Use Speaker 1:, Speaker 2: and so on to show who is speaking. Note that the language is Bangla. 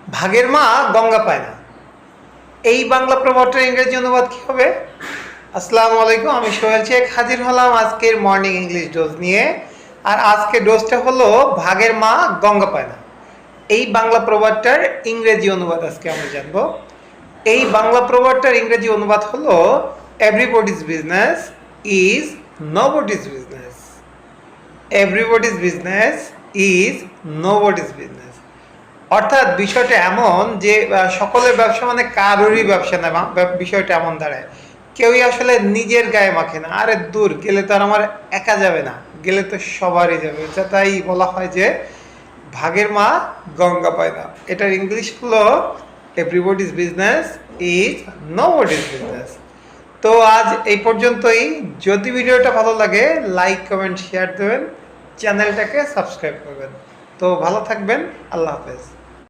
Speaker 1: ভাগের মা গঙ্গা পায় না, এই বাংলা প্রবাদটার ইংরেজি অনুবাদ কি হবে? আসসালামু আলাইকুম, আমি সোহেল শেখ হাজির হলাম আজকের মর্নিং ইংলিশ ডোজ নিয়ে। আর আজকের ডোজটা হলো ভাগের মা গঙ্গা পায় না। এই বাংলা প্রবাদটার ইংরেজি অনুবাদ আজকে আমরা জানবো। এই বাংলা প্রবাদটার ইংরেজি অনুবাদ হলো everybody's business is nobody's business. Everybody's business is nobody's business. অর্থাৎ বিষয়টা এমন যে সকলের ব্যবসা মানে কারোরই ব্যবসা না। বিষয়টা এমন দাঁড়ায়, কেউই আসলে নিজের গায়ে মাখে না। আরে দূর, গেলে তো আর আমার একা যাবে না, গেলে তো সবারই যাবে। তাই বলা হয় যে ভাগের মা গঙ্গা পায় না। এটার ইংলিশ হলো everybody's business is nobody's business. তো আজ এই পর্যন্তই। যদি ভিডিওটা ভালো লাগে লাইক কমেন্ট শেয়ার দেবেন, চ্যানেলটাকে সাবস্ক্রাইব করবেন। তো ভালো থাকবেন, আল্লাহ হাফেজ।